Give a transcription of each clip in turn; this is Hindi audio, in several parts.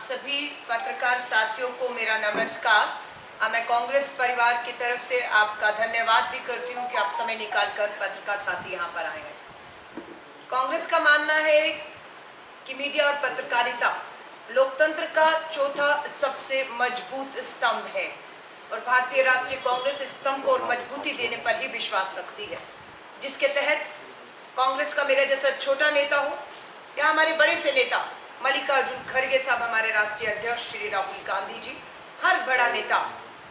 सभी पत्रकार साथियों को मेरा नमस्कार। मैं कांग्रेस परिवार की तरफ से आपका धन्यवाद भी करती हूं कि आप समय निकालकर पत्रकार साथी यहां पर आए हैं। कांग्रेस का मानना है कि मीडिया और पत्रकारिता लोकतंत्र का चौथा सबसे मजबूत स्तंभ है और भारतीय राष्ट्रीय कांग्रेस इस स्तंभ को और मजबूती देने पर ही विश्वास रखती है, जिसके तहत कांग्रेस का मेरे जैसा छोटा नेता हो या हमारे बड़े से नेता मल्लिकार्जुन खड़गे साहब, हमारे राष्ट्रीय अध्यक्ष श्री राहुल गांधी जी, हर बड़ा नेता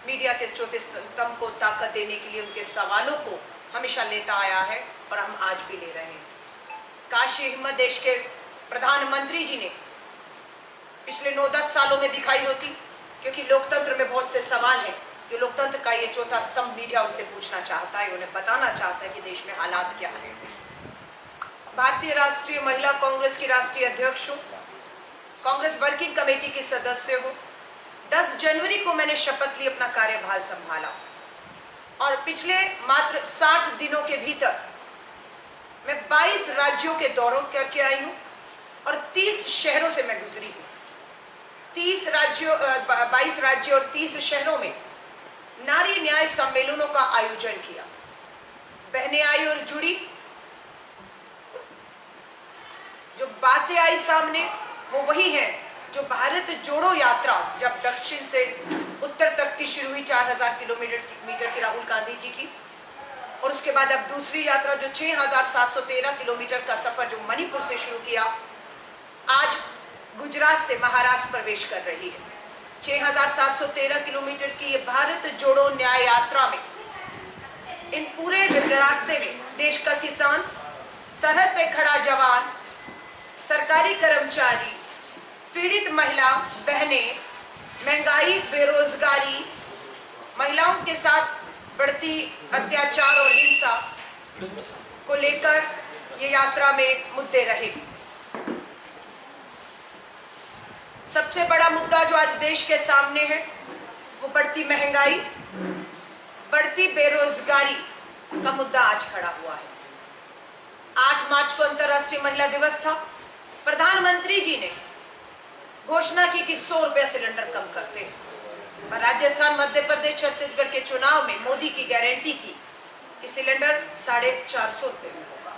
मीडिया के चौथे स्तंभ को ताकत देने के लिए उनके सवालों को हमेशा लेता आया है और हम आज भी ले रहे हैं। काश ये हिम्मत देश के प्रधानमंत्री जी ने पिछले 9-10 सालों में दिखाई होती, क्योंकि लोकतंत्र में बहुत से सवाल हैं जो लोकतंत्र का ये चौथा स्तंभ मीडिया उनसे पूछना चाहता है, उन्हें बताना चाहता है कि देश में हालात क्या है। भारतीय राष्ट्रीय महिला कांग्रेस की राष्ट्रीय अध्यक्ष हूँ, कांग्रेस वर्किंग कमेटी के सदस्य हूँ। 10 जनवरी को मैंने शपथ ली, अपना कार्यभार संभाला और पिछले मात्र 60 दिनों के भीतर मैं 22 राज्यों के दौरों करके आई हूँ और 30 शहरों से मैं गुजरी हूँ। 22 राज्यों और 30 शहरों में नारी न्याय सम्मेलनों का आयोजन किया। बहनें आई और जुड़ी, जो बातें आई सामने वो वही है जो भारत जोड़ो यात्रा जब दक्षिण से उत्तर तक की शुरू हुई 4000 किलोमीटर की राहुल गांधी जी की, और उसके बाद अब दूसरी यात्रा जो 6713 किलोमीटर का सफर जो मणिपुर से शुरू किया, आज गुजरात से महाराष्ट्र प्रवेश कर रही है। 6713 किलोमीटर की ये भारत जोड़ो न्याय यात्रा में इन पूरे रास्ते में देश का किसान, सरहद पे खड़ा जवान, सरकारी कर्मचारी, पीड़ित महिला बहनें, महंगाई, बेरोजगारी, महिलाओं के साथ बढ़ती अत्याचार और हिंसा को लेकर ये यात्रा में मुद्दे रहे। सबसे बड़ा मुद्दा जो आज देश के सामने है वो बढ़ती महंगाई, बढ़ती बेरोजगारी का मुद्दा आज खड़ा हुआ है। 8 मार्च को अंतर्राष्ट्रीय महिला दिवस था। प्रधानमंत्री जी ने घोषणा की कि 100 रुपया सिलेंडर कम करते हैं, पर राजस्थान, मध्य प्रदेश, छत्तीसगढ़ के चुनाव में मोदी की गारंटी थी कि सिलेंडर 450 रुपये में होगा,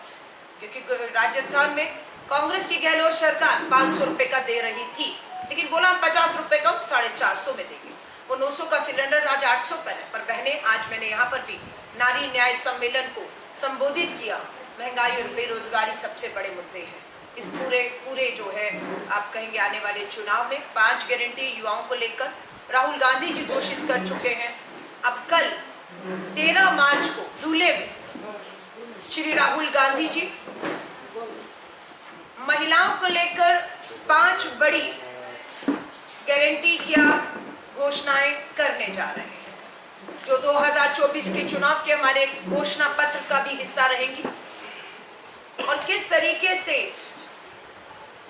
क्योंकि राजस्थान में कांग्रेस की गहलोत सरकार 500 रुपये का दे रही थी, लेकिन बोला 50 रुपये कम 450 में देंगे। वो 900 का सिलेंडर आज 800 पर है। पर बहनें, आज मैंने यहाँ पर भी नारी न्याय सम्मेलन को संबोधित किया। महंगाई और बेरोजगारी सबसे बड़े मुद्दे हैं। इस पूरे जो है आप कहेंगे आने वाले चुनाव में 5 गारंटी युवाओं को लेकर राहुल गांधी जी घोषित कर चुके हैं। अब कल 13 मार्च को धुले में श्री राहुल गांधी जी महिलाओं को लेकर 5 बड़ी गारंटी क्या घोषणाएं करने जा रहे हैं, जो 2024 के चुनाव के हमारे घोषणा पत्र का भी हिस्सा रहेंगी। और किस तरीके से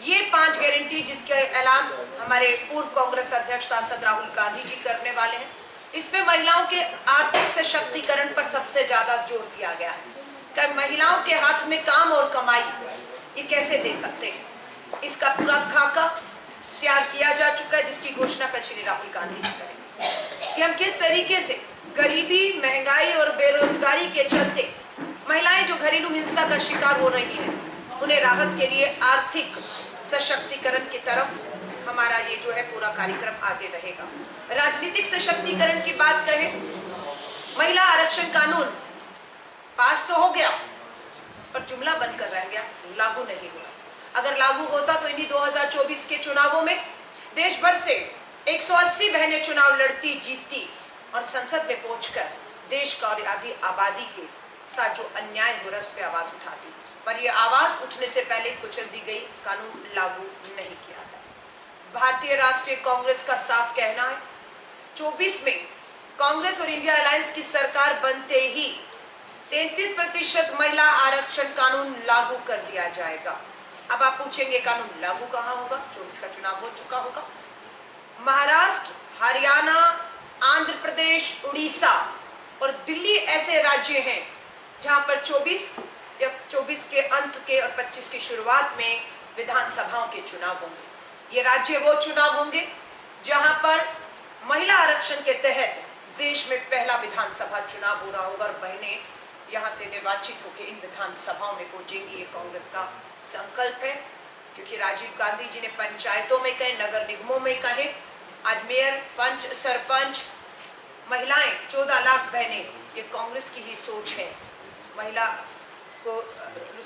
ये 5 गारंटी जिसके ऐलान हमारे पूर्व कांग्रेस अध्यक्ष सांसद राहुल गांधी जी करने वाले हैं, इसमें महिलाओं के आर्थिक सशक्तिकरण पर सबसे ज्यादा जोर दिया गया है कि महिलाओं के हाथ में काम और कमाई ये कैसे दे सकते हैं। इसका पूरा खाका तैयार किया जा चुका है, जिसकी घोषणा कल श्री राहुल गांधी जी करेंगे कि हम किस तरीके से गरीबी, महंगाई और बेरोजगारी के चलते महिलाएं जो घरेलू हिंसा का शिकार हो रही हैं, उन्हें राहत के लिए आर्थिक सशक्तिकरण की तरफ हमारा ये जो है पूरा कार्यक्रम आगे रहेगा। राजनीतिक सशक्तिकरण की बात करें, महिला आरक्षण कानून पास तो हो गया पर जुमला बनकर रह गया, लागू नहीं हुआ। अगर लागू होता तो इन्हीं 2024 के चुनावों में देश भर से 180 बहनें चुनाव लड़ती, जीतती और संसद में पहुंचकर देश का और आधी आबादी के साथ जो अन्याय हो रहा है उस पर आवाज उठाती, पर यह आवाज उठने से पहले कुचल दी गई, कानून लागू नहीं किया गया। भारतीय राष्ट्रीय कांग्रेस का साफ कहना है 24 में कांग्रेस और इंडिया अलायंस की सरकार बनते ही 33% महिला आरक्षण कानून लागू कर दिया जाएगा। अब आप पूछेंगे कानून लागू कहाँ होगा? 24 का चुनाव हो चुका होगा। महाराष्ट्र, हरियाणा, आंध्र प्रदेश, उड़ीसा और दिल्ली ऐसे राज्य हैं जहां पर 24 के अंत के और 25 की शुरुआत में विधानसभाओं के चुनाव होंगे। ये राज्य वो चुनाव होंगे जहां पर महिला आरक्षण के तहत देश में पहला विधानसभा चुनाव हो रहा होगा और बहनें यहां से निर्वाचित होकर इन विधानसभाओं में पहुंचेंगी। ये कांग्रेस का संकल्प है, क्योंकि राजीव गांधी जी ने पंचायतों में कहे, नगर निगमों में कहे, आज मेयर, पंच, सरपंच, महिलाएं 14 लाख बहनें, ये कांग्रेस की ही सोच है। महिला को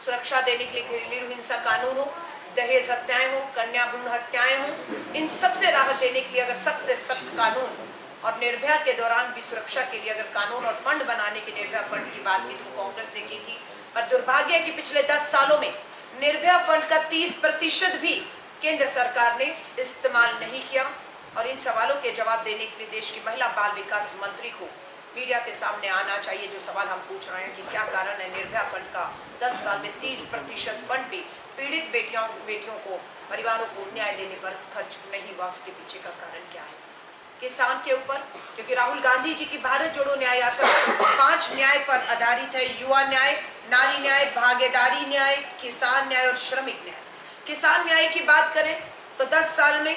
सुरक्षा देने के लिए घरेलू हिंसा कानून हो, दहेज हत्याएं हो, कन्या भ्रूण हत्याएं हो, इन सब से राहत देने के लिए अगर सख्त से सख्त कानून, और निर्भया के दौरान भी सुरक्षा के लिए अगर कानून और फंड बनाने की, निर्भया फंड की बात की तो कांग्रेस ने की थी। और दुर्भाग्य है कि पिछले 10 सालों में निर्भया फंड का 30% भी केंद्र सरकार ने इस्तेमाल नहीं किया। और इन सवालों के जवाब देने के लिए देश की महिला बाल विकास मंत्री को मीडिया के सामने आना चाहिए। जो सवाल हम पूछ रहे हैं कि क्या कारण है निर्भया फंड का 10 साल में 30% फंड भी पीड़ित बेटियों को, परिवारों को न्याय देने पर खर्च नहीं हुआ, उसके पीछे का कारण क्या है? किसान के ऊपर, क्योंकि राहुल गांधी जी की भारत जोड़ो न्याय यात्रा 5 न्याय पर आधारित है: युवा न्याय, नारी न्याय, भागीदारी न्याय, किसान न्याय और श्रमिक न्याय। किसान न्याय की बात करें तो 10 साल में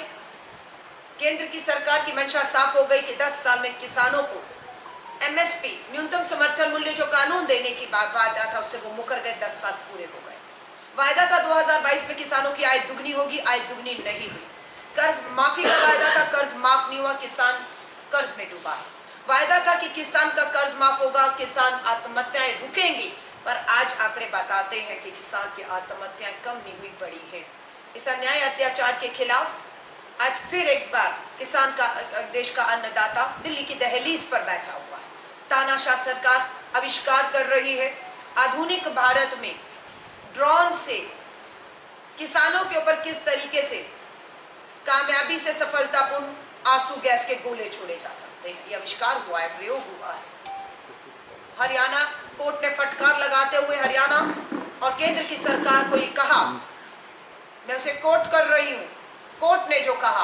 केंद्र की सरकार की मंशा साफ हो गई कि 10 साल में किसानों को एमएसपी, न्यूनतम समर्थन मूल्य जो कानून देने की वादा था, उससे वो मुकर गए। 10 साल पूरे हो गए। वायदा था 2022 में किसानों की आय दुगनी होगी, आय दुगनी नहीं हुई। कर्ज माफी का वायदा था, कर्ज माफ नहीं हुआ, किसान कर्ज में डूबा है। वायदा था कि किसान का कर्ज माफ होगा, किसान आत्महत्याएं रुकेंगी, पर आज आंकड़े बताते हैं कि किसान की आत्महत्याएं कम नहीं हुई, बढ़ी है। इस अन्याय अत्याचार के खिलाफ आज फिर एक बार किसान का, देश का अन्नदाता दिल्ली की दहलीज पर बैठा हुआ है। तानाशाह सरकार आविष्कार कर रही है आधुनिक भारत में ड्रोन से किसानों के ऊपर किस तरीके से कामयाबी से सफलतापूर्ण आंसू गैस के गोले छोड़े जा सकते हैं। यह आविष्कार हुआ है, प्रयोग हुआ है। हरियाणा कोर्ट ने फटकार लगाते हुए हरियाणा और केंद्र की सरकार को ये कहा, मैं उसे कोट कर रही हूं, कोर्ट ने जो कहा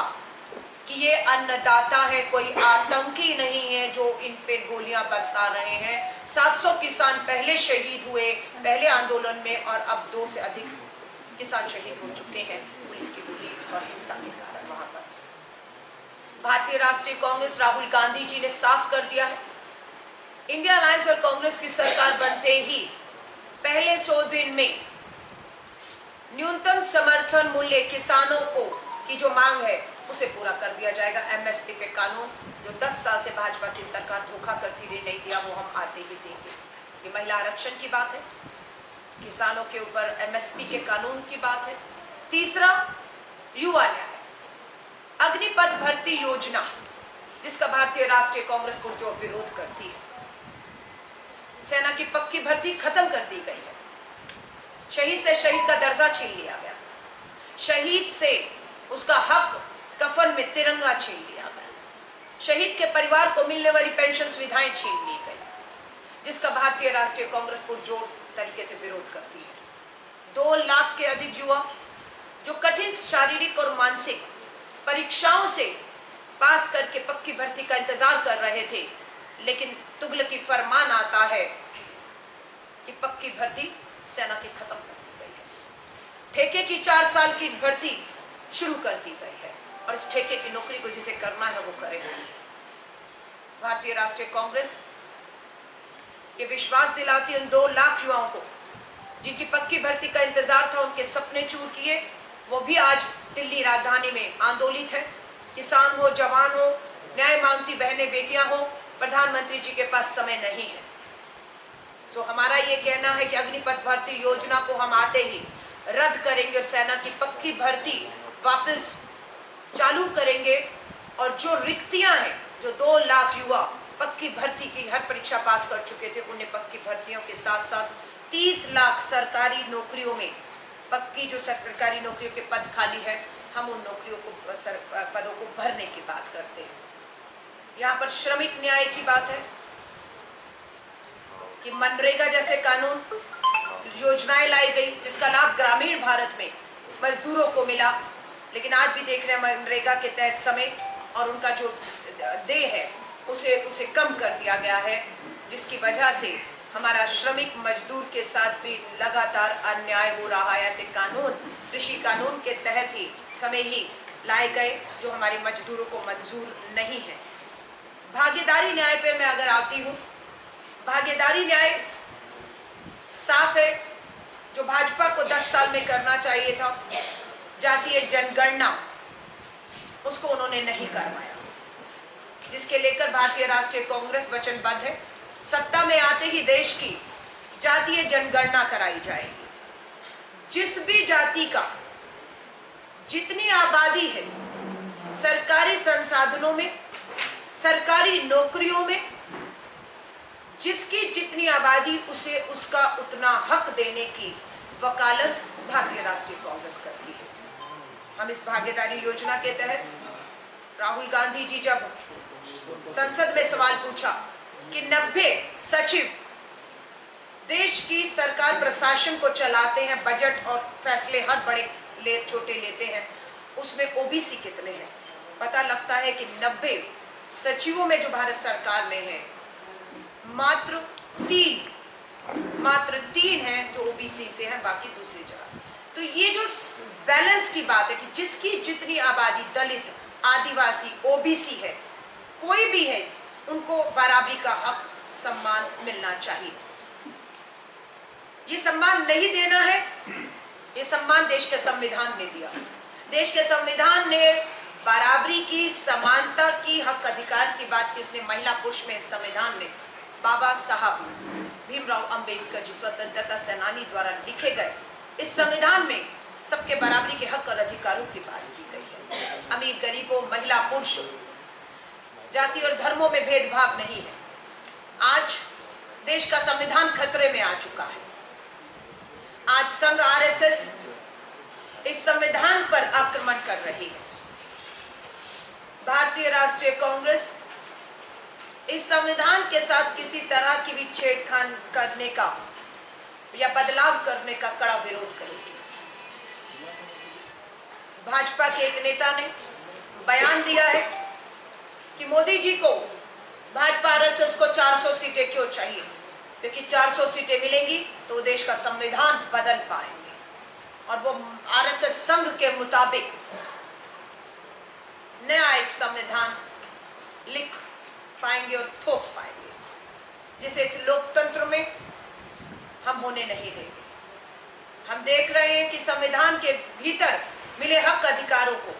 कि ये अन्नदाता है, कोई आतंकी नहीं है जो इन पे गोलियां बरसा रहे हैं। 700 किसान पहले शहीद हुए पहले आंदोलन में, और अब 2 से अधिक किसान शहीद हो चुके हैं पुलिस की गोली और हिंसा के कारण। वहां पर भारतीय राष्ट्रीय कांग्रेस राहुल गांधी जी ने साफ कर दिया है, इंडिया अलायंस और कांग्रेस की सरकार बनते ही पहले 100 दिन में न्यूनतम समर्थन मूल्य किसानों को की जो मांग है उसे पूरा कर दिया जाएगा। एमएसपी पे कानून जो 10 साल से भाजपा की सरकार धोखा करती रही, नहीं दिया, वो हम आते ही देंगे। ये महिला आरक्षण की बात है, किसानों के ऊपर एमएसपी के कानून की बात है। तीसरा, युवा न्याय, अग्निपथ भर्ती योजना जिसका भारतीय राष्ट्रीय कांग्रेस पुरजोर विरोध करती है। सेना की पक्की भर्ती खत्म कर दी गई है। शहीद से शहीद का दर्जा छीन लिया गया। शहीद से उसका हक कफन में तिरंगा छीन लिया गया। शहीद के परिवार को मिलने वाली पेंशन सुविधाएं छीन ली गई, जिसका भारतीय राष्ट्रीय कांग्रेस पुरजोर तरीके से विरोध करती है। 2 लाख के अधिक युवा जो कठिन शारीरिक और मानसिक परीक्षाओं से पास करके पक्की भर्ती का इंतजार कर रहे थे, लेकिन तुगलकी फरमान आता है कि पक्की भर्ती सेना की खत्म कर दी गई है। ठेके की 4 साल की भर्ती शुरू कर दी गई है, और इस ठेके की नौकरी को जिसे करना है वो करेगा। भारतीय राष्ट्रीय कांग्रेस ये विश्वास दिलाती है उन 2 लाख युवाओं को जिनकी पक्की भर्ती का इंतजार था, उनके सपने चूर किए, वो भी आज दिल्ली राजधानी में आंदोलित है। किसान हो, जवान हो, न्याय मांगती बहनें बेटियां हो, प्रधानमंत्री जी के पास समय नहीं है। सो हमारा ये कहना है कि अग्निपथ भर्ती योजना को हम आते ही रद्द करेंगे और सेना की पक्की भर्ती वापस चालू करेंगे। और जो रिक्तियां हैं, जो 2 लाख युवा पक्की भर्ती की हर परीक्षा पास कर चुके थे, उन्हें पक्की भर्तियों के साथ साथ 30 लाख सरकारी नौकरियों में, पक्की जो सरकारी नौकरियों के पद खाली है, हम उन नौकरियों को, पदों को भरने की बात करते हैं। यहाँ पर श्रमिक न्याय की बात है कि मनरेगा जैसे कानून, योजनाएं लाई गई जिसका लाभ ग्रामीण भारत में मजदूरों को मिला, लेकिन आज भी देख रहे हैं मनरेगा के तहत समय और उनका जो देय है उसे कम कर दिया गया है, जिसकी वजह से हमारा श्रमिक मजदूर के साथ भी लगातार अन्याय हो रहा है। ऐसे कानून, कृषि कानून के तहत ही समय ही लाए गए जो हमारे मजदूरों को मंजूर नहीं है। भागीदारी न्याय पे मैं अगर आती हूँ, भागीदारी न्याय साफ है, जो भाजपा को 10 साल में करना चाहिए था, जातीय जनगणना, उसको उन्होंने नहीं करवाया, जिसके लेकर भारतीय राष्ट्रीय कांग्रेस वचनबद्ध है। सत्ता में आते ही देश की जातीय जनगणना कराई जाएगी। जिस भी जाति का जितनी आबादी है, सरकारी संसाधनों में, सरकारी नौकरियों में, जिसकी जितनी आबादी, उसे उसका उतना हक देने की वकालत भारतीय राष्ट्रीय कांग्रेस करती है। हम इस भागीदारी योजना के तहत राहुल गांधी जी जब संसद में सवाल पूछा कि 90 सचिव देश की सरकार प्रशासन को चलाते हैं, बजट और फैसले हर बड़े छोटे लेते हैं, उसमें ओबीसी कितने हैं? पता लगता है कि 90 सचिवों में जो भारत सरकार में है, मात्र तीन हैं जो ओबीसी से हैं, बाकी दूसरी जगह। तो ये जो बैलेंस की बात है कि जिसकी जितनी आबादी दलित, आदिवासी, ओबीसी है, कोई भी है, उनको बराबरी का हक, सम्मान मिलना चाहिए। ये सम्मान नहीं देना है, ये सम्मान देश के संविधान ने दिया। देश के संविधान ने बराबरी की, समानता की, हक अधिकार की बात की। उसने महिला पुरुष में संविधान में बाबा साहब भीमराव अंबेडकर जी, स्वतंत्रता सेनानी द्वारा लिखे गए इस संविधान में सबके बराबरी के हक और अधिकारों की बात की गई है। अमीर गरीबों, महिला पुरुषों, जाति और धर्मों में भेदभाव नहीं है। आज देश का संविधान खतरे में आ चुका है। आज संघ आरएसएस इस संविधान पर आक्रमण कर रही है। भारतीय राष्ट्रीय कांग्रेस इस संविधान के साथ किसी तरह की भी छेड़छाड़ करने का या बदलाव करने का कड़ा विरोध करेगी। भाजपा के एक नेता ने बयान दिया है कि मोदी जी को भाजपा आरएसएस को 400 सीटें क्यों चाहिए, क्योंकि 400 सीटें मिलेंगी तो देश का संविधान बदल पाएंगे और वो आरएसएस संघ के मुताबिक नया एक संविधान लिख पाएंगे और थोप पाएंगे, जिसे इस लोकतंत्र में हम होने नहीं देंगे। हम देख रहे हैं कि संविधान के भीतर मिले हक अधिकारों को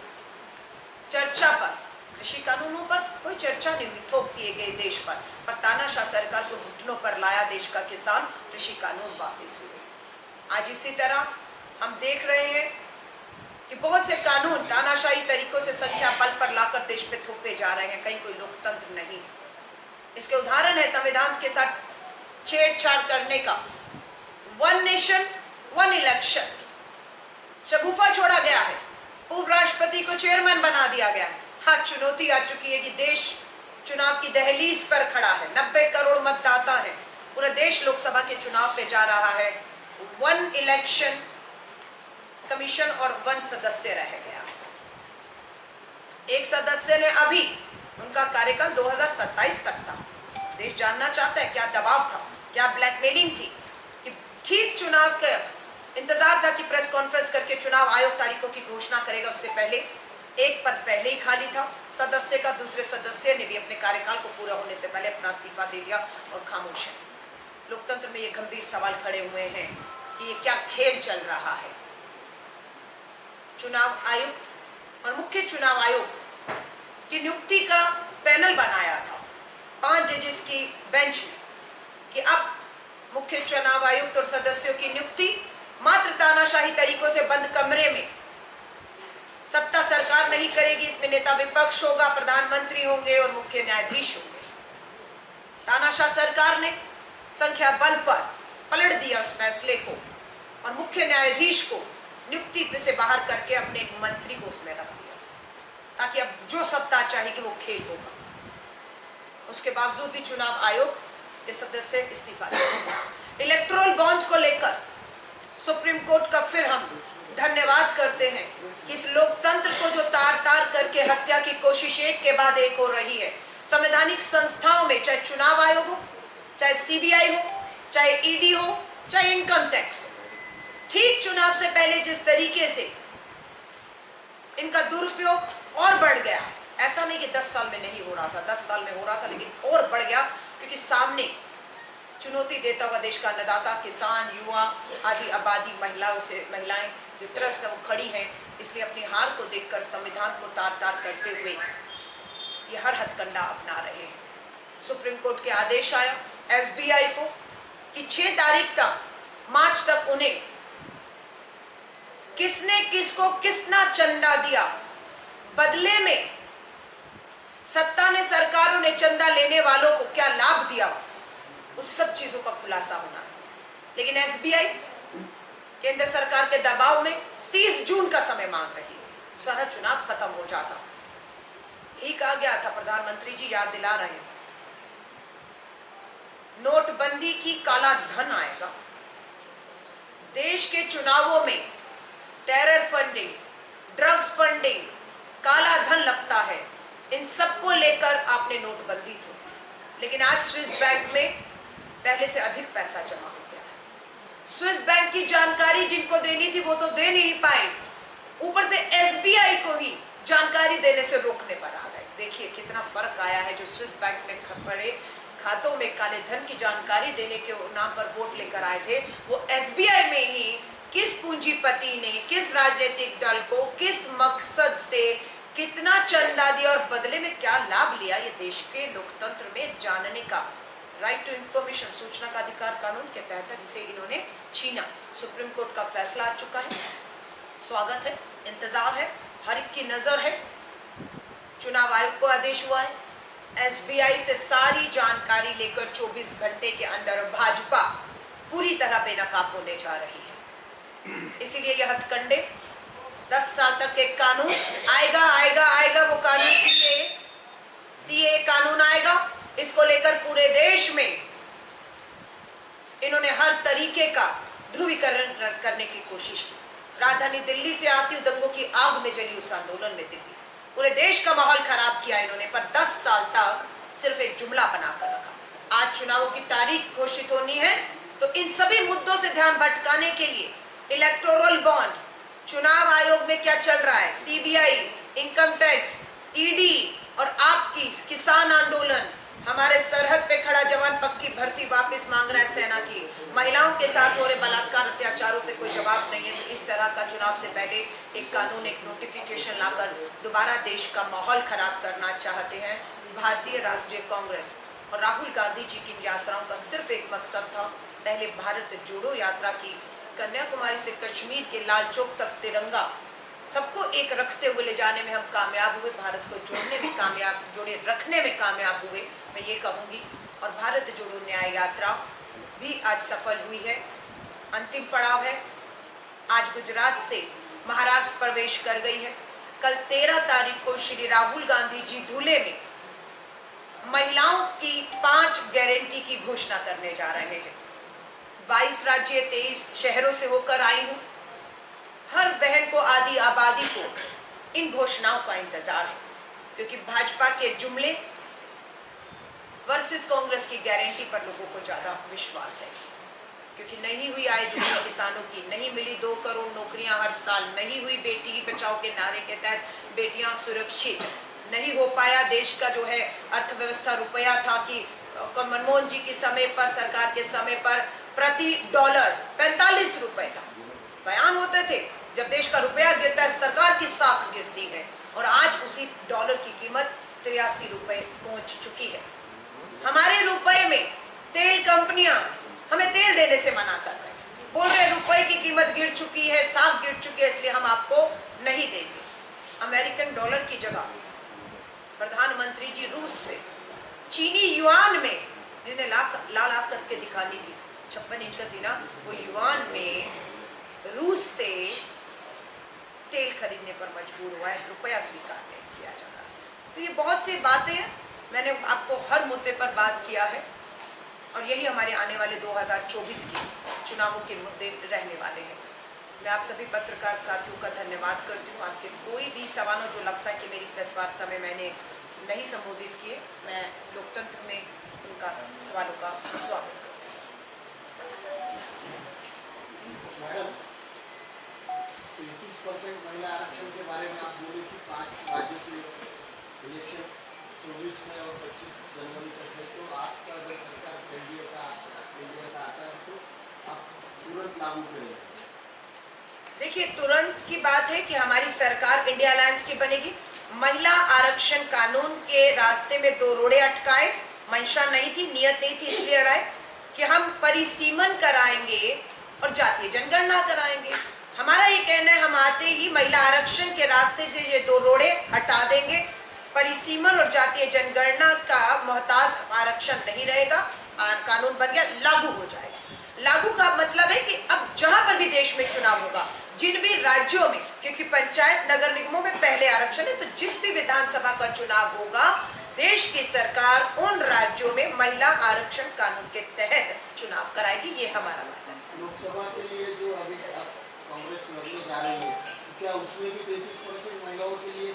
चर्चा पर, कृषि कानूनों पर कोई चर्चा नहीं हुई, थोप दिए गए देश पर तानाशाह सरकार को घुटनों पर लाया देश का किसान, कृषि कानून वापस हुए। आज इसी तरह हम देख रहे हैं कि बहुत से कानून तानाशाही तरीकों से संख्या बल पर लाकर देश पे थोपे जा रहे हैं, कहीं कोई लोकतंत्र नहीं है। इसके उदाहरण है संविधान के साथ छेड़छाड़ करने का। 1 नेशन 1 इलेक्शन शगुफा छोड़ा गया है, पूर्व राष्ट्रपति को चेयरमैन बना दिया गया है। हाँ, चुनौती आ चुकी है कि देश चुनाव की दहलीज पर खड़ा है। 90 करोड़ मतदाता है, पूरा देश लोकसभा के चुनाव पे जा रहा है। 1 इलेक्शन कमीशन और 1 सदस्य रह गया है। एक सदस्य ने अभी, उनका कार्यकाल 2027 तक था। देश जानना चाहता है क्या दबाव था, क्या ब्लैकमेलिंग थी, कि ठीक चुनाव का इंतजार था कि प्रेस कॉन्फ्रेंस करके चुनाव आयोग तारीखों की घोषणा करेगा। उससे पहले एक पद पहले ही खाली था सदस्य का, दूसरे सदस्य ने भी अपने कार्यकाल को पूरा होने से पहले अपना इस्तीफा दे दिया और खामोश है। लोकतंत्र में ये गंभीर सवाल खड़े हुए हैं कि ये क्या खेल चल रहा है। चुनाव आयुक्त और मुख्य चुनाव आयोग की नियुक्ति का पैनल बनाया था 5 जजेस की बेंच ने, कि अब मुख्य चुनाव आयुक्त और सदस्यों की नियुक्ति मात्र तानाशाही तरीकों से बंद कमरे में, सत्ता सरकार नहीं करेगी, इसमें नेता विपक्ष होगा, प्रधानमंत्री होंगे और मुख्य न्यायाधीश होंगे। तानाशाह सरकार ने संख्या बल पर पलट दिया उस फैसले को और मुख्य न्यायाधीश को नियुक्ति से बाहर करके अपने एक मंत्री को उसमें रख दिया, ताकि अब जो सत्ता चाहेगी वो खेल होगा। उसके बावजूद भी चुनाव आयोग के सदस्य इस्तीफा दिए। इलेक्टोरल बॉन्ड को लेकर सुप्रीम कोर्ट का फिर हम धन्यवाद करते हैं कि इस लोकतंत्र को जो तार तार करके हत्या की कोशिश एक के बाद एक हो रही है, संवैधानिक संस्थाओं में, चाहे चुनाव आयोग हो, चाहे सीबीआई हो, चाहे ईडी हो, चाहे इनकम टैक्स हो, ठीक चुनाव से पहले जिस तरीके से इनका दुरुपयोग और बढ़ गया है। ऐसा नहीं कि 10 साल में नहीं हो रहा था, 10 साल में हो रहा था, लेकिन और बढ़ गया क्योंकि सामने चुनौती देता हुआ देश का अन्नदाता, किसान, युवा आदि आबादी, महिलाएं जो त्रस्त है वो खड़ी हैं। इसलिए अपनी हार को देखकर संविधान को तार तार करते हुए ये हर हथकंडा अपना रहे हैं। सुप्रीम कोर्ट के आदेश आया एसबीआई को कि 6 तारीख तक, मार्च तक उन्हें किसने किसको कितना चंदा दिया, बदले में सत्ता ने, सरकारों ने चंदा लेने वालों को क्या लाभ दिया, उस सब चीजों का खुलासा होना था। लेकिन एसबीआई केंद्र सरकार के दबाव में 30 जून का समय मांग रही थी, सारा चुनाव खत्म हो जाता। यही कहा गया था, प्रधानमंत्री जी याद दिला रहे हैं, नोटबंदी की काला धन आएगा, देश के चुनावों में टेरर फंडिंग, ड्रग्स फंडिंग, काला धन लगता है, इन सबको लेकर आपने नोटबंदी थी। लेकिन आज स्विस बैंक में पहले से अधिक पैसा जमा हो गया है। स्विस बैंक की जानकारी जिनको देनी थी वो तो दे नहीं पाए, ऊपर से एसबीआई को ही जानकारी देने से रोकने पर आ गए। देखिए कितना फर्क आया है। जो स्विस बैंक में पड़े खातों में काले धन की जानकारी देने के नाम पर वोट लेकर आए थे, वो एसबीआई में ही किस पूंजीपति ने, किस राजनीतिक दल को, किस मकसद से कितना चंदा दिया और बदले में क्या लाभ लिया, ये देश के लोकतंत्र में जानने का राइट टू इंफॉर्मेशन, सूचना का अधिकार कानून के तहत है, जिसे इन्होंने छीना। सुप्रीम कोर्ट का फैसला आ चुका है, स्वागत है, इंतजार है, हर एक की नजर है। चुनाव आयोग को आदेश हुआ है एसबीआई से सारी जानकारी लेकर 24 घंटे के अंदर भाजपा पूरी तरह बेनकाब होने जा रही है। इसीलिए यह हथकंडे 10 साल तक एक कानून आएगा आएगा आएगा, वो कानून सीए कानून आएगा। इसको लेकर पूरे देश में इन्होंने हर तरीके का ध्रुवीकरण करने की कोशिश की। राजधानी दिल्ली से आती दंगों की आग में जली उस आंदोलन में दिल्ली, पूरे देश का माहौल खराब किया इन्होंने, पर 10 साल तक सिर्फ एक जुमला बनाकर रखा। आज चुनावों की तारीख घोषित होनी है, तो इन सभी मुद्दों से ध्यान भटकाने के लिए इलेक्टोरल बॉन्ड, चुनाव आयोग में क्या चल रहा है, सीबीआई, इनकम टैक्स, ईडी और आपकी किसान आंदोलन, हमारे सरहद पे खड़ा जवान पक्की भर्ती वापस मांग रहा है सेना की, महिलाओं के साथ हो रहे बलात्कार अत्याचारों पे कोई जवाब नहीं है। तो इस तरह का चुनाव से पहले एक कानून, एक नोटिफिकेशन लाकर दोबारा देश का माहौल खराब करना चाहते हैं। भारतीय राष्ट्रीय कांग्रेस और राहुल गांधी जी की यात्राओं का सिर्फ एक मकसद था, पहले भारत जोड़ो यात्रा की, कन्याकुमारी से कश्मीर के लाल चौक तक तिरंगा सबको एक रखते हुए ले जाने में हम कामयाब हुए, भारत को जोड़ने में कामयाब, जोड़े रखने में कामयाब हुए, मैं ये कहूँगी। और भारत जोड़ो न्याय यात्रा भी आज सफल हुई है, अंतिम पड़ाव है। आज गुजरात से महाराष्ट्र प्रवेश कर गई है। कल 13 तारीख को श्री राहुल गांधी जी धुले में महिलाओं की 5 गारंटी की घोषणा करने जा रहे हैं। 22 राज्य 23 शहरों से होकर आई हूँ। हर बहन को, आदि आबादी को इन घोषणाओं का इंतजार है, क्योंकि भाजपा के जुमले वर्सेस कांग्रेस की गारंटी पर लोगों को ज्यादा विश्वास है, क्योंकि नहीं हुई आय दुगनी किसानों की, नहीं मिली 2 करोड़ नौकरियां हर साल, नहीं हुई बेटी बचाओ के नारे के तहत बेटियां सुरक्षित, नहीं हो पाया देश का जो है अर्थव्यवस्था, रुपया था कि मनमोहन जी के समय पर, सरकार के समय पर प्रति डॉलर 45 रुपए था, बयान होते थे जब देश का रुपया गिरता है सरकार की साख गिरती है, और आज उसी डॉलर की कीमत 83 रुपए पहुंच चुकी है। हमारे रुपए में तेल कंपनियां हमें तेल देने से मना कर रहे हैं, बोल रहे रुपए की कीमत गिर चुकी है, साख गिर चुकी है, इसलिए हम आपको नहीं देंगे। अमेरिकन डॉलर की जगह प्रधानमंत्री जी रूस से चीनी युआन में, जिन्हें ला करके दिखानी थी 56 इंच का सीना, वो युआन में रूस से तेल खरीदने पर मजबूर हुआ है, रुपया स्वीकार नहीं किया जा रहा। तो ये बहुत सी बातें हैं, मैंने आपको हर मुद्दे पर बात किया है, और यही हमारे आने वाले 2024 के चुनावों के मुद्दे रहने वाले हैं। मैं आप सभी पत्रकार साथियों का धन्यवाद करती हूँ। आपके कोई भी सवालों जो लगता है कि मेरी प्रेस वार्ता में मैंने नहीं संबोधित किए, मैं लोकतंत्र में उनका सवालों का स्वागत करती हूँ। 33% महिला आरक्षण के बारे में आप बोले कि 5 राज्यों के इलेक्शन 24 में और 25 जनवरी तक है, तो आपका अगर सरकार एनडीए का आता है तो आप तुरंत लागू करेंगे? देखिए, तुरंत की बात है कि हमारी सरकार इंडिया अलायंस की बनेगी। महिला आरक्षण कानून के रास्ते में दो रोड़े अटकाए, मंशा नहीं थी, नियत नहीं थी, इसलिए अड़ाए कि हम परिसीमन कराएंगे और जातीय जनगणना कराएंगे। हमारा ये कहना है, हम आते ही महिला आरक्षण के रास्ते से ये दो रोड़े हटा देंगे। परिसीमन और जातीय जनगणना का मोहताज आरक्षण नहीं रहेगा। कानून बन गया, लागू हो जाएगा। लागू का मतलब है कि अब जहां पर भी देश में चुनाव होगा, जिन भी राज्यों में, क्योंकि पंचायत नगर निगमों में पहले आरक्षण है, तो जिस भी विधानसभा का चुनाव होगा, देश की सरकार उन राज्यों में महिला आरक्षण कानून के तहत चुनाव कराएगी। ये हमारा वादा है। लोकसभा के लिए जो अभी कांग्रेस लड़ने जा रही है, तो क्या उसमें भी 33% महिलाओं के लिए?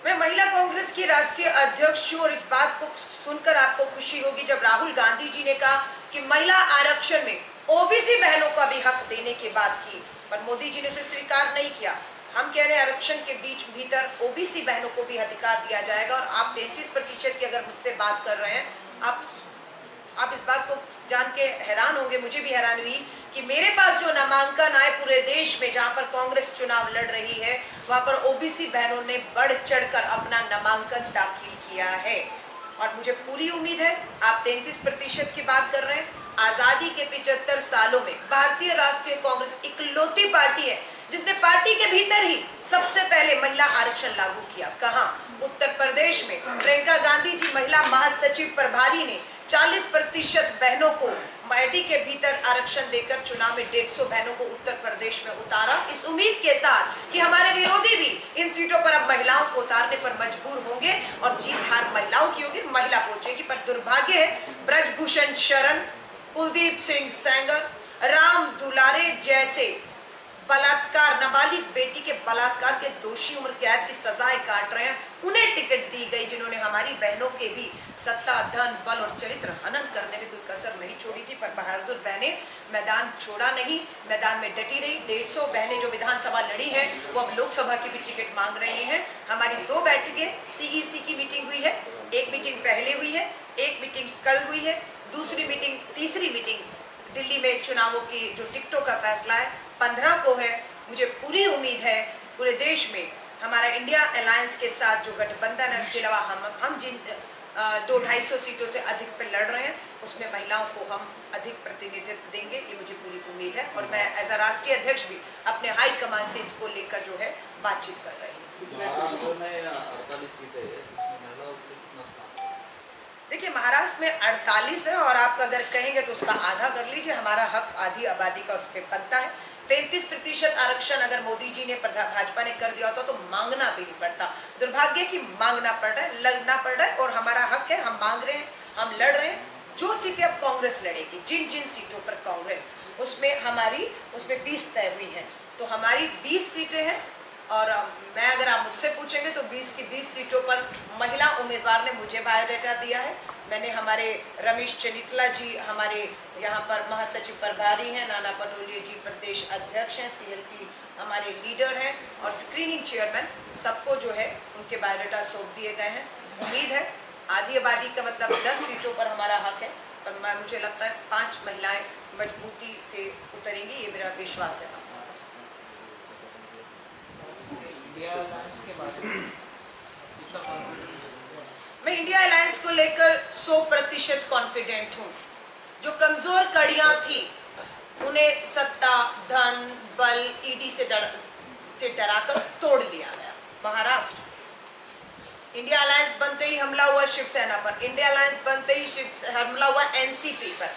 मैं महिला कांग्रेस की राष्ट्रीय अध्यक्ष हूँ और इस बात को सुनकर आपको खुशी होगी जब राहुल गांधी जी ने कहा कि महिला आरक्षण में ओबीसी बहनों का भी हक देने की बात की, पर मोदी जी ने उसे स्वीकार नहीं किया। हम कह रहे हैं आरक्षण के भीतर ओबीसी बहनों को भी अधिकार दिया जाएगा। और आप 33% की अगर मुझसे बात कर रहे हैं, आप इस बात को जान के हैरान होंगे, मुझे भी हैरान हुई कि मेरे पास जो नामांकन आए पूरे देश में, जहां पर कांग्रेस चुनाव लड़ रही है, वहां पर ओबीसी बहनों ने बढ़ चढ़कर अपना नामांकन दाखिल किया है। और मुझे पूरी उम्मीद है, आप 33% की बात कर रहे हैं, आजादी के 75 सालों में भारतीय राष्ट्रीय कांग्रेस इकलौती पार्टी है जिसने पार्टी के भीतर ही सबसे पहले महिला आरक्षण लागू किया। कहां? उत्तर प्रदेश में प्रियंका गांधी जी महिला महासचिव प्रभारी ने 40% बहनों को पार्टी के भीतर आरक्षण देकर चुनाव में 150 बहनों को उत्तर प्रदेश में उतारा, इस उम्मीद के साथ कि हमारे विरोधी भी इन सीटों पर अब महिलाओं को उतारने पर मजबूर होंगे और जीत हार महिलाओं की होगी, महिला पहुंचेगी। पर दुर्भाग्य है, ब्रजभूषण शरण, कुलदीप सिंह सेंगर, राम दुलारे जैसे बलात्कार, नाबालिग बेटी के बलात्कार के दोषी उम्र कैद की सजाएं काट रहे हैं, उन्हें टिकट दी गई जिन्होंने हमारी बहनों के भी सत्ता, धन, बल और चरित्र हनन करने में कोई कसर नहीं छोड़ी थी। पर बहादुर बहनें मैदान छोड़ा नहीं, मैदान में डटी रही। 150 बहनें जो विधानसभा लड़ी है, वो अब लोकसभा की भी टिकट मांग रही हैं। हमारी 2 बैठकें सीईसी की मीटिंग हुई है, एक मीटिंग पहले हुई है, एक मीटिंग कल हुई है, तीसरी मीटिंग दिल्ली में चुनावों की जो टिकटों का फैसला है 15 को है। मुझे पूरी उम्मीद है पूरे देश में हमारा इंडिया अलायंस के साथ जो गठबंधन है, उसके अलावा हम जिन 200-250 सीटों से अधिक पे लड़ रहे हैं, उसमें महिलाओं को हम अधिक प्रतिनिधित्व देंगे, ये मुझे पूरी उम्मीद है। और मैं एज अ राष्ट्रीय अध्यक्ष भी अपने हाई कमान से इसको लेकर जो है बातचीत कर रही हूँ। देखिए, महाराष्ट्र में 48 है और आप अगर कहेंगे तो उसका आधा कर लीजिए, हमारा हक आधी आबादी का उस पर बनता है। 33% आरक्षण अगर मोदी जी ने, भाजपा ने कर दिया होता तो मांगना भी नहीं पड़ता। दुर्भाग्य कि मांगना पड़ रहा है, लगना पड़ रहा है, और हमारा हक है, हम मांग रहे हैं, हम लड़ रहे हैं। जो सीटें अब कांग्रेस लड़ेगी, जिन सीटों पर कांग्रेस, उसमें 20 तय हुई है, तो हमारी 20 सीटें हैं। और मैं, अगर आप मुझसे पूछेंगे तो 20 की 20 सीटों पर महिला उम्मीदवार ने मुझे बायोडाटा दिया है। मैंने हमारे रमेश चनितला जी हमारे यहाँ पर महासचिव प्रभारी हैं, नाना पटोले जी प्रदेश अध्यक्ष हैं, सीएलपी हमारे लीडर हैं, और स्क्रीनिंग चेयरमैन, सबको जो है उनके बायोडाटा सौंप दिए गए हैं। उम्मीद है आधी आबादी का मतलब 10 सीटों पर हमारा हक है, पर मुझे लगता है 5 महिलाएं मजबूती से उतरेंगी, ये मेरा विश्वास है आप सबका। मैं इंडिया अलायंस को लेकर 100% कॉन्फिडेंट हूँ। जो कमजोर कड़ियां थी उन्हें सत्ता, धन, बल, ईडी से डराकर तोड़ लिया गया। महाराष्ट्र, इंडिया अलायंस बनते ही हमला हुआ शिवसेना पर, इंडिया अलायंस बनते ही हमला हुआ एनसीपी पर,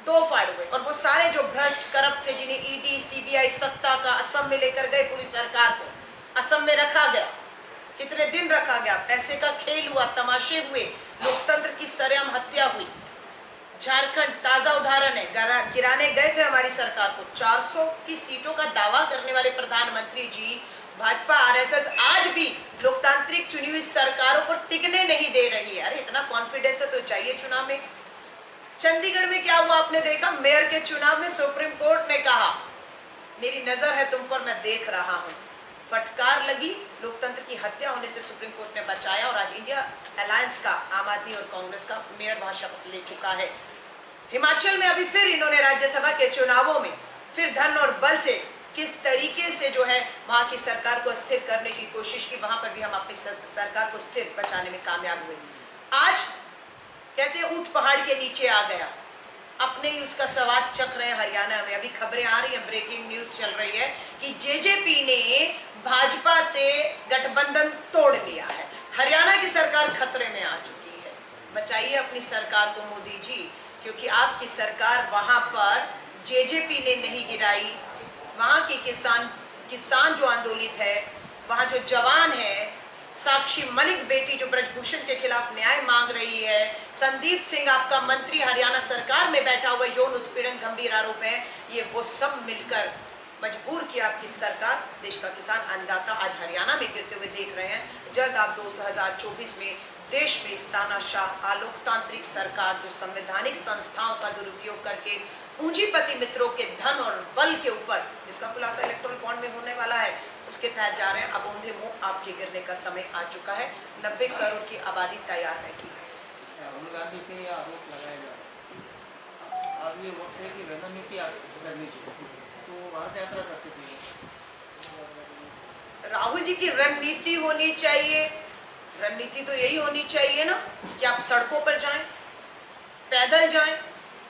2 फाड़ हुए। और वो सारे जो भ्रष्ट, करप्ट थे, जिन्हें ईडी, सीबीआई सत्ता का असम में लेकर गए, पूरी सरकार को असम में रखा गया। कितने दिन रखा गया, पैसे का खेल हुआ, तमाशे हुए, लोकतंत्र की सरेआम हत्या हुई। झारखंड ताजा उदाहरण है, गिराने गए थे हमारी सरकार को। 400 की सीटों का दावा करने वाले प्रधानमंत्री जी, भाजपा आरएसएस आज भी लोकतांत्रिक चुनी हुई सरकारों को टिकने नहीं दे रही है। अरे इतना कॉन्फिडेंस है तो चाहिए चुनाव में। चंडीगढ़ में क्या हुआ आपने देखा, मेयर के चुनाव में सुप्रीम कोर्ट ने कहा मेरी नजर है तुम पर, मैं देख रहा हूँ। फटकार लगी, लोकतंत्र की हत्या होने से सुप्रीम कोर्ट ने बचाया और आज इंडिया अलायंस का आम आदमी और कांग्रेस का मेयर वहां शपथ ले चुका है। हिमाचल में अभी फिर इन्होंने राज्यसभा के चुनावों में फिर धन और बल से किस तरीके से जो है वहां की सरकार को स्थिर करने की कोशिश की, वहां पर भी हम अपनी सरकार को स्थिर बचाने में कामयाब हुए। आज कहते हैं ऊंट पहाड़ के नीचे आ गया, अपने ही उसका स्वाद चख रहे हैं हरियाणा में। अभी खबरें आ रही हैं, ब्रेकिंग न्यूज चल रही है कि जेजेपी ने भाजपा से गठबंधन तोड़ लिया है। हरियाणा की सरकार खतरे में आ चुकी है। बचाइए अपनी सरकार को मोदी जी, क्योंकि आपकी सरकार वहां पर जेजेपी ने नहीं गिराई। वहां के किसान जो आंदोलित है, वहां जो जवान है, साक्षी मलिक बेटी जो ब्रजभूषण के खिलाफ न्याय मांग रही है, संदीप सिंह आपका मंत्री हरियाणा सरकार में बैठा हुआ, यौन उत्पीड़न गंभीर आरोप है, ये वो सब मिलकर मजबूर किया आपकी सरकार। देश का किसान अन्नदाता आज हरियाणा में गिरते हुए देख रहे हैं। जल्द आप 2024 में देश में इस तानाशाह अलोकतांत्रिक सरकार जो संवैधानिक संस्थाओं का दुरुपयोग करके पूंजीपति मित्रों के धन और बल के ऊपर, जिसका खुलासा इलेक्ट्रल बॉन्ड में होने वाला है, उसके तहत जा रहे हैं। अब औंधे मुंह आपके गिरने का समय आ चुका है। 90 करोड़ की आबादी तैयार बैठी है। राहुल गांधी पे आरोप लगाया जा रहा है। अब ये वक्त है कि रणनीति करनी चाहिए, तो भारत यात्रा करते थे। राहुल जी की रणनीति होनी चाहिए। रणनीति तो यही होनी चाहिए ना कि आप सड़कों पर जाएं, पैदल जाएं,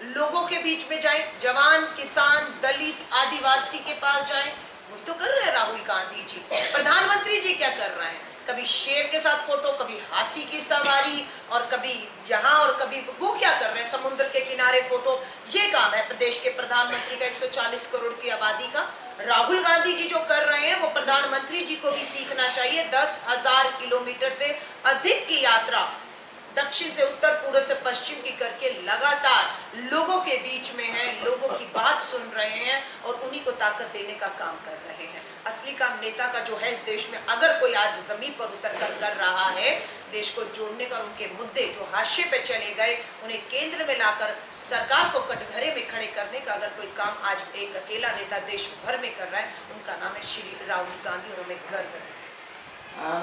लोगों के बीच में जाएं, जवान, किसान, दलित, आदिवासी के पास जाएं। वही तो कर रहे हैं राहुल गांधी जी। प्रधानमंत्री जी क्या कर रहे हैं? कभी शेर के साथ फोटो, कभी हाथी की सवारी, और कभी यहाँ और कभी वो क्या कर रहे हैं, समुद्र के किनारे फोटो। ये काम है प्रदेश के प्रधानमंत्री का, 140 करोड़ की आबादी का। राहुल गांधी जी जो कर रहे हैं वो प्रधानमंत्री जी को भी सीखना चाहिए। 10,000 किलोमीटर से अधिक की यात्रा दक्षिण से उत्तर, पूर्व से पश्चिम की करके लगातार लोगों के बीच में है, लोगों की बात सुन रहे हैं और उन्हीं को ताकत देने का काम कर रहे हैं। असली काम नेता का जो है इस देश में, अगर कोई आज जमीन पर उतरकर कर रहा है, देश को जोड़ने का, उनके मुद्दे जो हाशिए पे चले गए उन्हें केंद्र में लाकर सरकार को कटघरे में खड़े करने का अगर कोई काम आज एक अकेला नेता देश भर में कर रहा है, उनका नाम है श्री राहुल गांधी और हमें गर्व है।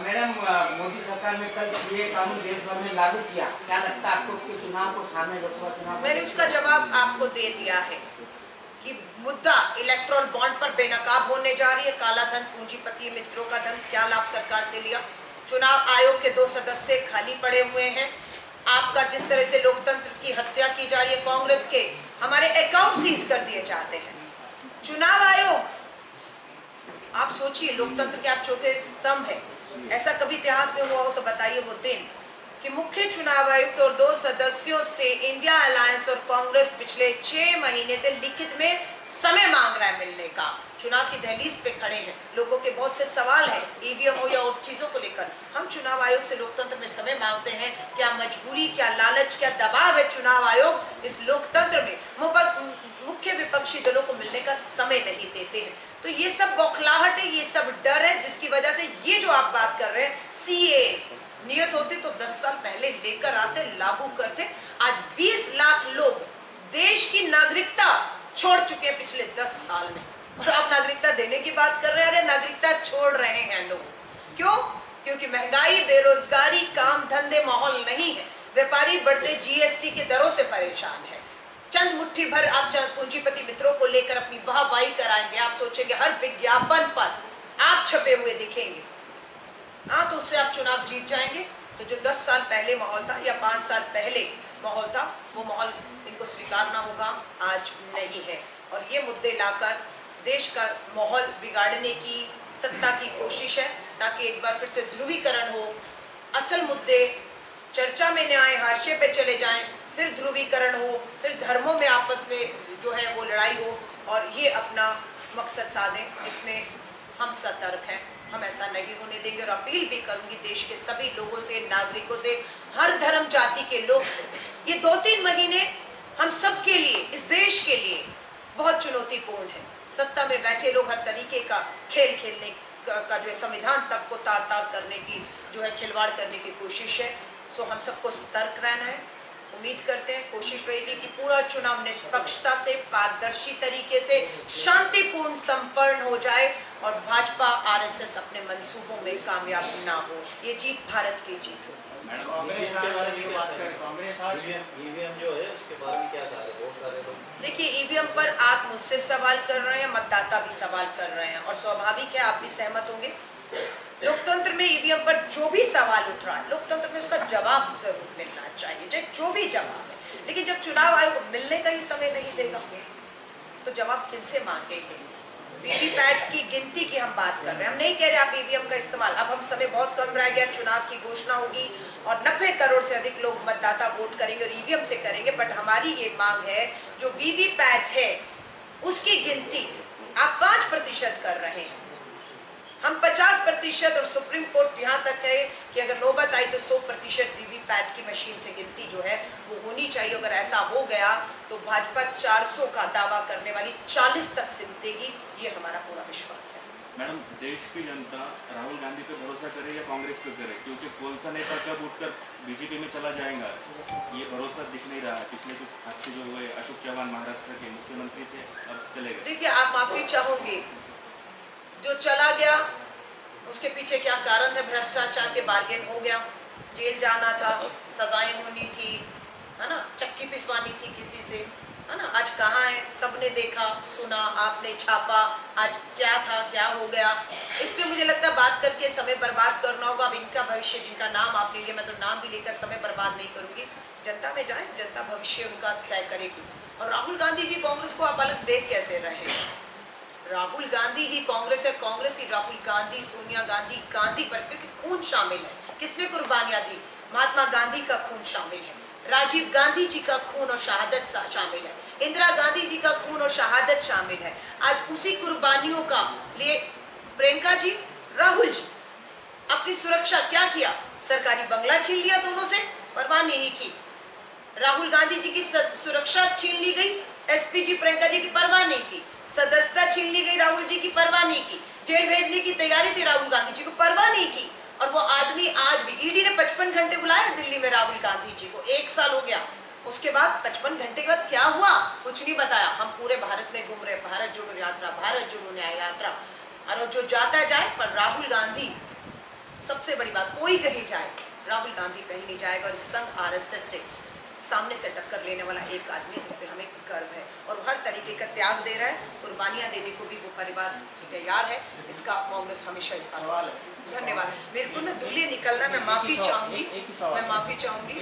मैडम, मोदी सरकार ने कल ये कानून देश भर में लागू किया, क्या लगता है आपको कि चुनाव को सामने, लोकसभा चुनाव? मैंने उसका जवाब आपको दे दिया है कि मुद्दा इलेक्ट्रल बॉन्ड पर बेनकाब होने जा रही है। काला धन, पूंजीपति मित्रों का धन, क्या लाभ सरकार से लिया। चुनाव आयोग के 2 सदस्य खाली पड़े हुए हैं। आपका जिस तरह से लोकतंत्र की हत्या की जा रही है, कांग्रेस के हमारे अकाउंट सीज कर दिए जाते हैं। चुनाव आयोग, आप सोचिए, लोकतंत्र के आप चौथे स्तंभ है। ऐसा कभी इतिहास में हुआ हो तो बताइए वो दिन कि मुख्य चुनाव आयुक्त और 2 सदस्यों से इंडिया अलायंस और कांग्रेस पिछले 6 महीने से लिखित में समय मांग रहा है मिलने का। चुनाव की दहलीज पे खड़े हैं, लोगों के बहुत से सवाल हैं, ईवीएम हो या और चीजों को लेकर। हम चुनाव आयोग से लोकतंत्र में समय मांगते हैं। क्या मजबूरी, क्या लालच, क्या दबाव है चुनाव आयोग इस लोकतंत्र में मुख्य विपक्षी दलों को मिलने का समय नहीं देते हैं? तो ये सब बौखलाहट है, ये सब डर है, जिसकी वजह से ये जो आप बात कर रहे हैं, सीए नियत होती तो 10 साल पहले लेकर आते, लागू करते। आज 20 लाख लोग देश की नागरिकता छोड़ चुके हैं पिछले 10 साल में, और आप नागरिकता देने की बात कर रहे हैं। अरे नागरिकता छोड़ रहे हैं लोग, क्यों? क्योंकि महंगाई, बेरोजगारी, काम धंधे माहौल नहीं है। व्यापारी बढ़ते जीएसटी के दरों से परेशान है। चंद मुट्ठी भर आप पूंजीपति मित्रों को लेकर अपनी वाहवाही कराएंगे। आप सोचेंगे हर विज्ञापन पर आप छपे हुए दिखेंगे, हाँ, तो उससे आप चुनाव जीत जाएंगे। तो जो 10 साल पहले माहौल था या 5 साल पहले माहौल था, वो माहौल इनको स्वीकारना होगा, आज नहीं है। और ये मुद्दे लाकर देश का माहौल बिगाड़ने की सत्ता की कोशिश है, ताकि एक बार फिर से ध्रुवीकरण हो, असल मुद्दे चर्चा में न आए, हाशिए पे चले जाएं, फिर ध्रुवीकरण हो, फिर धर्मों में आपस में जो है वो लड़ाई हो, और ये अपना मकसद साधें। इसमें हम सतर्क हैं, हम ऐसा नहीं होने देंगे। और अपील भी करूंगी देश के सभी लोगों से, नागरिकों से, हर धर्म जाति के लोग से। ये 2-3 महीने हम सब के लिए, इस देश के लिए बहुत चुनौतीपूर्ण है। सत्ता में बैठे लोग हर तरीके का खेल खेलने का जो है, संविधान तक को तार तार करने की जो है, खिलवाड़ करने की कोशिश है। सो हम सबको सतर्क रहना है, उम्मीद करते हैं, कोशिश रहेगी कि पूरा चुनाव निष्पक्षता से, पारदर्शी तरीके से, शांतिपूर्ण संपन्न हो जाए और भाजपा आरएसएस अपने मंसूबों में कामयाब ना हो। ये जीत भारत की जीत होगी। मैडम कांग्रेस के बारे में बात करें, कांग्रेस आज ईवीएम जो है उसके बारे में क्या कहा है? बहुत सारे लोग देखिए, ईवीएम पर आप मुझसे सवाल कर रहे हैं, मतदाता भी सवाल कर रहे हैं और स्वाभाविक है आप भी सहमत होंगे। लोकतंत्र में ईवीएम पर जो भी सवाल उठ रहा है, लोकतंत्र में उसका जवाब जरूर मिलना चाहिए, चाहे जो भी जवाब है। लेकिन जब चुनाव आयोग मिलने का ही समय नहीं देगा तो जवाब किनसे मांगेंगे? वीवीपैट की गिनती की हम बात कर रहे हैं, हम नहीं कह रहे आप ईवीएम का इस्तेमाल। अब हम समय बहुत कम रह गया, चुनाव की घोषणा होगी और 90 करोड़ से अधिक लोग मतदाता वोट करेंगे और ईवीएम से करेंगे। बट हमारी ये मांग है, जो वीवीपैट है उसकी गिनती आप 5% कर रहे हैं, हम 50% और सुप्रीम कोर्ट यहाँ तक है कि अगर नौबत आई तो 100% वीवीपैट की मशीन से गिनती जो है वो होनी चाहिए। अगर ऐसा हो गया तो भाजपा 400 का दावा करने वाली 40 तक सिमटेगी, ये हमारा पूरा विश्वास है। मैडम, देश की जनता राहुल गांधी पे भरोसा करे या कांग्रेस पे करे? क्योंकि कौन सा नेता कब उठकर बीजेपी में चला जाएगा ये भरोसा दिख नहीं रहा है। पिछले कुछ हादसे जो हुए, अशोक चौहान महाराष्ट्र के मुख्यमंत्री थे, अब चले गए। देखिए, आप माफी चाहोगे, जो चला गया उसके पीछे क्या कारण है? भ्रष्टाचार के बार्गेन हो गया, जेल जाना था, सजाएं होनी थी, है ना, चक्की पिसवानी थी किसी से, है ना। आज कहाँ है? सबने देखा, सुना, आपने छापा, आज क्या था, क्या हो गया? इस पे मुझे लगता है बात करके समय बर्बाद करना होगा। अब इनका भविष्य, जिनका नाम आपने लिया, मैं तो नाम भी लेकर समय बर्बाद नहीं करूंगी। जनता में जाए, जनता भविष्य उनका तय करेगी। और राहुल गांधी जी कांग्रेस को आप अलग देख कैसे रहे? राहुल गांधी ही कांग्रेस है, कांग्रेस ही राहुल गांधी, सोनिया गांधी, गांधी पर, क्योंकि खून शामिल है। किसने कुर्बानियां दी? महात्मा गांधी का खून शामिल है, राजीव गांधी जी का खून और शहादत शामिल है, इंदिरा गांधी जी का खून और शहादत शामिल है। आज उसी कुर्बानियों का लिए प्रियंका जी, राहुल जी अपनी सुरक्षा क्या किया? सरकारी बंगला छीन लिया दोनों से, परवाह नहीं की। राहुल गांधी जी की सुरक्षा छीन ली गई, एसपी जी प्रियंका जी की परवाह नहीं की। सदस्यता छीन ली गई, राहुल जी की परवाह नहीं की। जेल भेजने की तैयारी थी, राहुल गांधी जी को परवाह नहीं की। और वो आदमी आज भी, ईडी ने 55 घंटे बुलाया दिल्ली में राहुल गांधी जी को, 1 साल हो गया। उसके बाद 55 घंटे के बाद क्या हुआ? कुछ नहीं बताया। हम पूरे भारत में घूम रहे, भारत जोड़ो यात्रा, भारत जोड़ो न्याय यात्रा, और जो जाता जाए, पर राहुल गांधी, सबसे बड़ी बात, कोई कहीं जाए, राहुल गांधी कहीं नहीं जाएगा। और इस संघ आरएसएस से सामने से टक्कर लेने वाला एक आदमी जिस पे हमें गर्व है और हर तरीके का त्याग दे रहा है, कुर्बानियां देने को भी वो परिवार तैयार है। इसका कांग्रेस हमेशा इस बात। धन्यवाद। मेरे को ना दूल्हे निकलना, मैं माफी चाहूंगी, मैं माफी चाहूंगी।